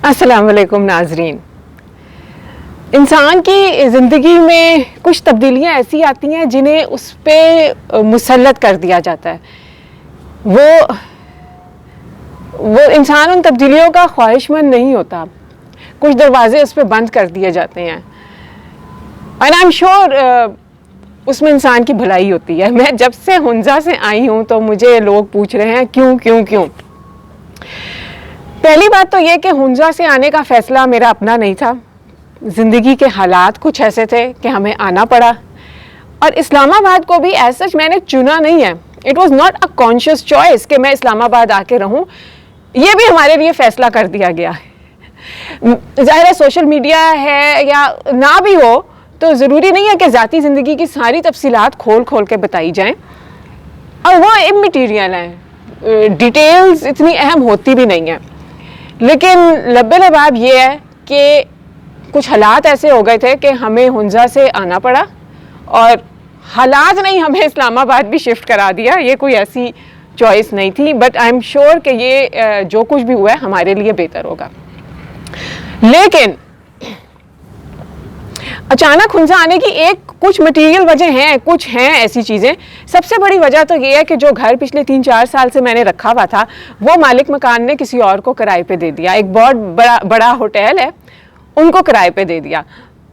अस्सलाम वालेकुम नाजरीन। इंसान की ज़िंदगी में कुछ तब्दीलियाँ ऐसी आती हैं जिन्हें उस पर मुसल्लत कर दिया जाता है। वो इंसान उन तब्दीलियों का ख्वाहिशमंद नहीं होता। कुछ दरवाजे उस पर बंद कर दिए जाते हैं एंड आई एम श्योर उसमें इंसान की भलाई होती है। मैं जब से हुंजा से आई हूँ तो मुझे लोग पूछ रहे हैं क्यों क्यों क्यों। पहली बात तो ये कि हुंजा से आने का फ़ैसला मेरा अपना नहीं था। ज़िंदगी के हालात कुछ ऐसे थे कि हमें आना पड़ा, और इस्लामाबाद को भी ऐसा मैंने चुना नहीं है। It was not a conscious choice कि मैं इस्लामाबाद आके रहूं। ये भी हमारे लिए फ़ैसला कर दिया गया है। ज़ाहिर है सोशल मीडिया है या ना भी हो तो ज़रूरी नहीं है कि ज़ाती ज़िंदगी की सारी तफसीलात खोल खोल के बताई जाएँ, और वो इममटीरियल हैं, डिटेल्स इतनी अहम होती भी नहीं हैं। लेकिन लब्बे लबाब ये है कि कुछ हालात ऐसे हो गए थे कि हमें हुंजा से आना पड़ा, और हालात नहीं हमें इस्लामाबाद भी शिफ्ट करा दिया। ये कोई ऐसी चॉइस नहीं थी, बट आई एम श्योर कि ये जो कुछ भी हुआ है हमारे लिए बेहतर होगा। लेकिन अचानक हुंजा आने की कुछ मटीरियल वजह हैं, कुछ हैं ऐसी चीज़ें। सबसे बड़ी वजह तो ये है कि जो घर पिछले 3-4 साल से मैंने रखा हुआ था वो मालिक मकान ने किसी और को किराए पे दे दिया। एक बहुत बड़ा होटल है, उनको किराए पे दे दिया,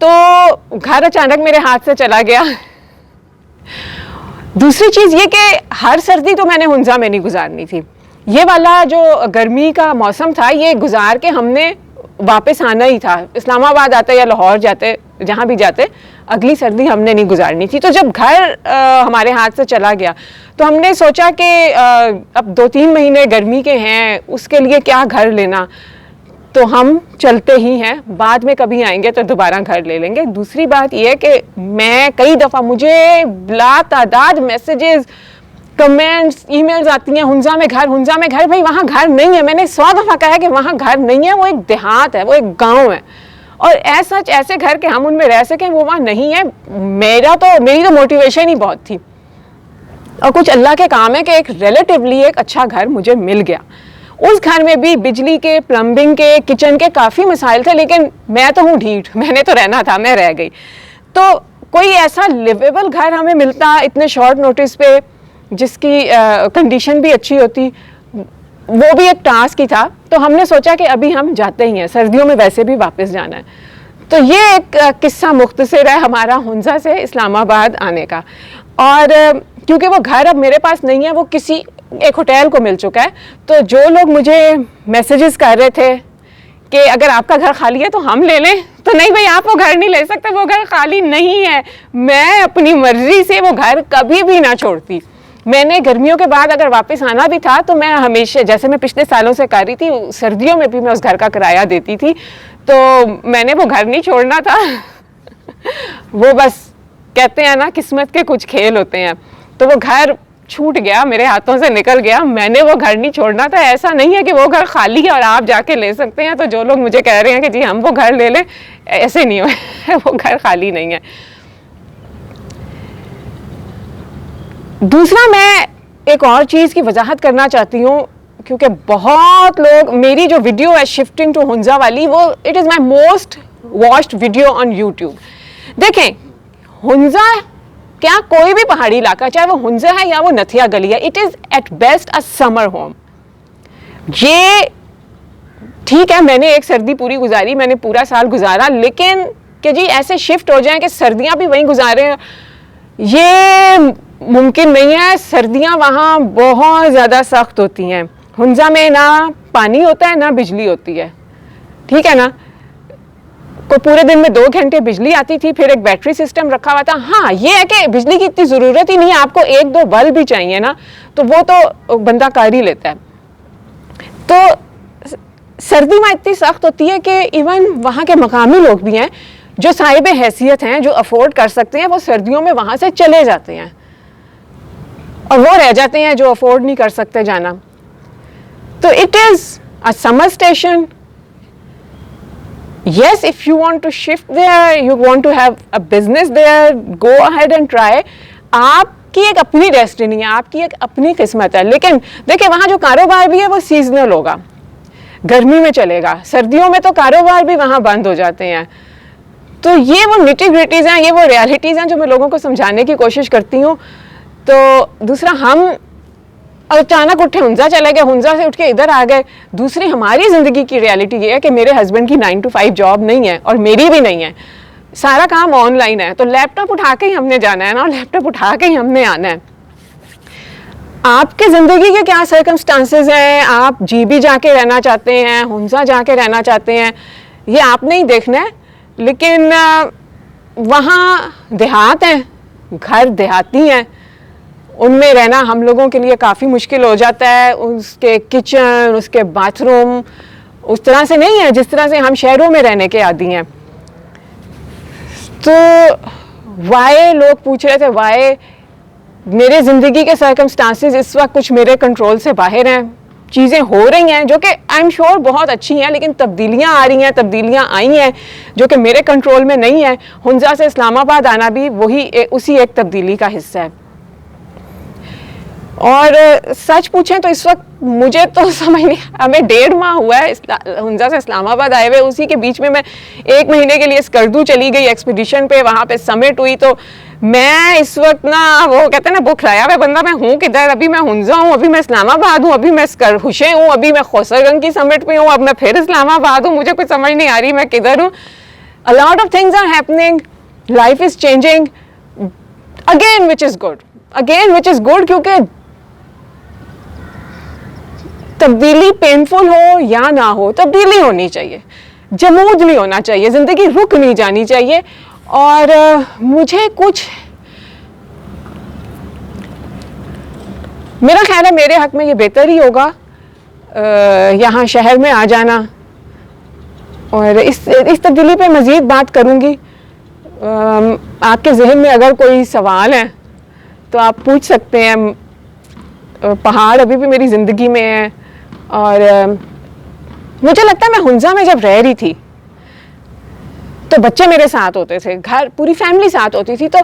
तो घर अचानक मेरे हाथ से चला गया। दूसरी चीज़ ये कि हर सर्दी तो मैंने हुंजा में नहीं गुजारनी थी। ये वाला जो गर्मी का मौसम था ये गुजार के हमने वापस आना ही था। इस्लामाबाद आते या लाहौर जाते, जहाँ भी जाते, अगली सर्दी हमने नहीं गुजारनी थी। तो जब घर हमारे हाथ से चला गया तो हमने सोचा कि अब 2-3 महीने गर्मी के हैं, उसके लिए क्या घर लेना, तो हम चलते ही हैं, बाद में कभी आएंगे तो दोबारा घर ले लेंगे। दूसरी बात यह है कि मैं कई दफ़ा, मुझे लातादाद मैसेजेस, कमेंट्स, ईमेल्स आती हैं, हुंजा में घर, हुंजा में घर। भाई वहाँ घर नहीं है। मैंने 100 दफ़ा कहा है कि वहाँ घर नहीं है, वो एक देहात है, वो एक गांव है, और ऐसे घर के हम उनमें रह सकें वो वहाँ नहीं है। मेरी तो मोटिवेशन ही बहुत थी, और कुछ अल्लाह के काम है कि एक रिलेटिवली एक अच्छा घर मुझे मिल गया। उस घर में भी बिजली के, प्लम्बिंग के, किचन के काफ़ी मसाइल थे, लेकिन मैं तो हूँ ढीठ, मैंने तो रहना था, मैं रह गई। तो कोई ऐसा लिवेबल घर हमें मिलता इतने शॉर्ट नोटिस पे, जिसकी कंडीशन भी अच्छी होती, वो भी एक टास्क ही था। तो हमने सोचा कि अभी हम जाते ही हैं, सर्दियों में वैसे भी वापस जाना है। तो ये एक किस्सा मुख्तसर है हमारा हुंजा से इस्लामाबाद आने का। और क्योंकि वो घर अब मेरे पास नहीं है, वो किसी एक होटल को मिल चुका है, तो जो लोग मुझे मैसेजेस कर रहे थे कि अगर आपका घर खाली है तो हम ले लें, तो नहीं भाई, आप वो घर नहीं ले सकते, वो घर खाली नहीं है। मैं अपनी मर्जी से वो घर कभी भी ना छोड़ती। मैंने गर्मियों के बाद अगर वापस आना भी था तो मैं हमेशा, जैसे मैं पिछले सालों से कर रही थी, सर्दियों में भी मैं उस घर का किराया देती थी, तो मैंने वो घर नहीं छोड़ना था। वो बस कहते हैं ना, किस्मत के कुछ खेल होते हैं। तो वो घर छूट गया, मेरे हाथों से निकल गया, मैंने वो घर नहीं छोड़ना था। ऐसा नहीं है कि वो घर खाली है और आप जाके ले सकते हैं। तो जो लोग मुझे कह रहे हैं कि जी हम वो घर ले लें, ऐसे नहीं है। वो घर खाली नहीं है। दूसरा, मैं एक और चीज़ की वजाहत करना चाहती हूँ, क्योंकि बहुत लोग, मेरी जो वीडियो है शिफ्टिंग टू हुंजा वाली, वो it is my most watched video on YouTube. देखें, हुंजा क्या कोई भी पहाड़ी इलाका, चाहे वो हुंजा है या वो नथिया गली है, it is at best a summer home. ये ठीक है, मैंने एक सर्दी पूरी गुजारी, मैंने पूरा साल गुजारा, लेकिन कि जी ऐसे शिफ्ट हो जाएं कि सर्दियाँ भी वहीं गुजारें, ये मुमकिन नहीं है। सर्दियाँ वहाँ बहुत ज़्यादा सख्त होती हैं। हुंजा में ना पानी होता है ना बिजली होती है, ठीक है ना। को पूरे दिन में 2 घंटे बिजली आती थी, फिर एक बैटरी सिस्टम रखा हुआ था। हाँ, ये है कि बिजली की इतनी ज़रूरत ही नहीं है, आपको 1-2 बल्ब भी चाहिए ना, तो वो तो बंदा कर ही लेता है। तो सर्दी में इतनी सख्त होती है कि इवन वहाँ के मकामी लोग भी हैं जो साहिब हैसियत हैं, जो अफोर्ड कर सकते हैं, वो सर्दियों में वहाँ से चले जाते हैं, और वो रह जाते हैं जो अफोर्ड नहीं कर सकते जाना। तो it is a summer station. Yes, if you want to shift there, you want to have a business there, go ahead and try. आपकी एक अपनी डेस्टिनी है, आपकी एक अपनी किस्मत है। लेकिन देखिए, वहाँ जो कारोबार भी है वो सीजनल होगा। गर्मी में चलेगा, सर्दियों में तो कारोबार भी वहाँ बंद हो जाते हैं। तो ये वो निटी ग्रिटीज़ हैं, ये वो रियलिटीज़ हैं जो मैं लोगों को समझाने की कोशिश करती हूँ। तो दूसरा, हम अचानक उठे हुंजा चले गए, हुंजा से उठ के इधर आ गए। दूसरी, हमारी ज़िंदगी की रियलिटी ये है कि मेरे हस्बैंड की 9 to 5 जॉब नहीं है और मेरी भी नहीं है, सारा काम ऑनलाइन है। तो लैपटॉप उठा के ही हमने जाना है ना, लैपटॉप उठा के ही हमने आना है। आपके ज़िंदगी के क्या सर्कमस्टांसेस हैं, आप जीबी जाके रहना चाहते हैं, हुंजा जाके रहना चाहते हैं, ये आपने ही देखना है। लेकिन वहाँ देहात हैं, घर देहाती हैं, उनमें रहना हम लोगों के लिए काफ़ी मुश्किल हो जाता है। उसके किचन, उसके बाथरूम उस तरह से नहीं है जिस तरह से हम शहरों में रहने के आदी हैं। तो वाई लोग पूछ रहे थे, वाई मेरे ज़िंदगी के सर्कमस्टांसेस इस वक्त कुछ मेरे कंट्रोल से बाहर हैं, चीज़ें हो रही हैं जो कि आई एम श्योर बहुत अच्छी हैं, लेकिन तब्दीलियां आ रही हैं, तब्दीलियां आई हैं जो कि मेरे कंट्रोल में नहीं है। हुंजा से इस्लामाबाद आना भी उसी एक तब्दीली का हिस्सा है। और सच पूछें तो इस वक्त मुझे तो समझ नहीं, हमें 1.5 माह हुआ है हुंजा से इस्लामाबाद आए हुए। उसी के बीच में मैं 1 महीने के लिए स्कर्दू चली गई एक्सपीडिशन पे, वहाँ पे समिट हुई। तो मैं इस वक्त ना, वो कहते हैं ना, बुख लाया हुआ बंदा, मैं हूँ किधर? अभी मैं हुंजा हूँ, अभी मैं इस्लामाबाद हूँ, अभी मैं हुशे हूँ, अभी मैं खौसरगंज की समिट पे हूँ, अब मैं फिर इस्लामाबाद हूँ। मुझे कुछ समझ नहीं आ रही मैं किधर हूँ। A lot of things are happening, life is changing again, which is good, again which is good, क्योंकि तब्दीली पेनफुल हो या ना हो, तब्दीली होनी चाहिए, जमूद नहीं होना चाहिए, ज़िंदगी रुक नहीं जानी चाहिए। और मुझे कुछ, मेरा ख्याल है मेरे हक में ये बेहतर ही होगा यहाँ शहर में आ जाना। और इस तब्दीली पे मज़ीद बात करूँगी। आपके जहन में अगर कोई सवाल है तो आप पूछ सकते हैं। पहाड़ अभी भी मेरी ज़िंदगी में है। और मुझे लगता है मैं हुंजा में जब रह रही थी तो बच्चे मेरे साथ होते थे, घर पूरी फैमिली साथ होती थी, तो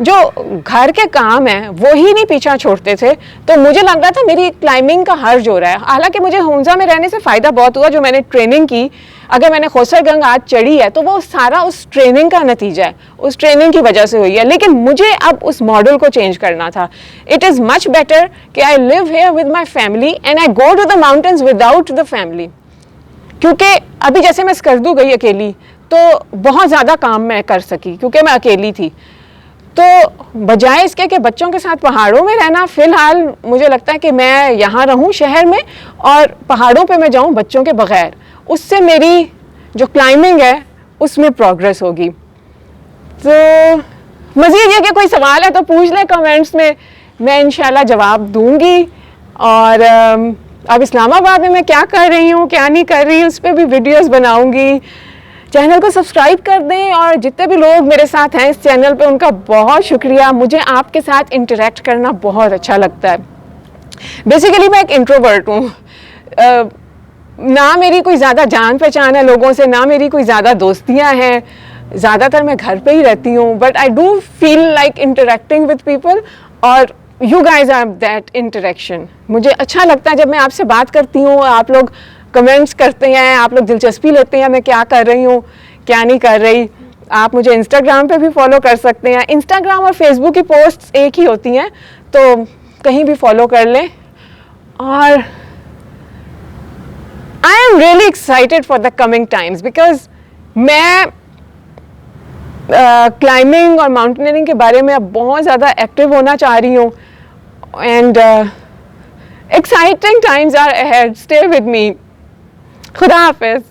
जो घर के काम हैं वो ही नहीं पीछा छोड़ते थे। तो मुझे लग रहा था मेरी क्लाइंबिंग का हर्ज हो रहा है। हालांकि मुझे हुंजा में रहने से फ़ायदा बहुत हुआ, जो मैंने ट्रेनिंग की, अगर मैंने खौसरगंज आज चढ़ी है तो वो सारा उस ट्रेनिंग का नतीजा है, उस ट्रेनिंग की वजह से हुई है। लेकिन मुझे अब उस मॉडल को चेंज करना था। इट इज़ मच बेटर कि I live here with my family and I go to the mountains without the family. क्योंकि अभी जैसे मैं स्कर्दू गई अकेली तो बहुत ज़्यादा काम मैं कर सकी क्योंकि मैं अकेली थी। तो बजाय इसके कि बच्चों के साथ पहाड़ों में रहना, फ़िलहाल मुझे लगता है कि मैं यहाँ रहूँ शहर में और पहाड़ों पे मैं जाऊँ बच्चों के बग़ैर। उससे मेरी जो क्लाइंबिंग है उसमें प्रोग्रेस होगी। तो मज़ीद ये कि कोई सवाल है तो पूछ ले कमेंट्स में, मैं इंशाल्लाह जवाब दूँगी। और अब इस्लामाबाद में मैं क्या कर रही हूँ, क्या नहीं कर रही हूँ, उस पर भी वीडियोज़ बनाऊँगी। चैनल को सब्सक्राइब कर दें। और जितने भी लोग मेरे साथ हैं इस चैनल पे, उनका बहुत शुक्रिया। मुझे आपके साथ इंटरेक्ट करना बहुत अच्छा लगता है। बेसिकली मैं एक इंट्रोवर्ट हूँ, ना मेरी कोई ज़्यादा जान पहचान है लोगों से, ना मेरी कोई ज़्यादा दोस्तियाँ हैं, ज़्यादातर मैं घर पे ही रहती हूँ। But I do feel like interacting with people और you guys are that interaction. मुझे अच्छा लगता है जब मैं आपसे बात करती हूँ, आप लोग कमेंट्स करते हैं, आप लोग दिलचस्पी लेते हैं मैं क्या कर रही हूँ, क्या नहीं कर रही। आप मुझे इंस्टाग्राम पे भी फॉलो कर सकते हैं। इंस्टाग्राम और फेसबुक की पोस्ट्स एक ही होती हैं, तो कहीं भी फॉलो कर लें। और I am really excited for the coming times, because मैं क्लाइंबिंग और माउंटेनियरिंग के बारे में अब बहुत ज़्यादा एक्टिव होना चाह रही हूँ। And exciting times are ahead. Stay with me. खुदा हाफिज़।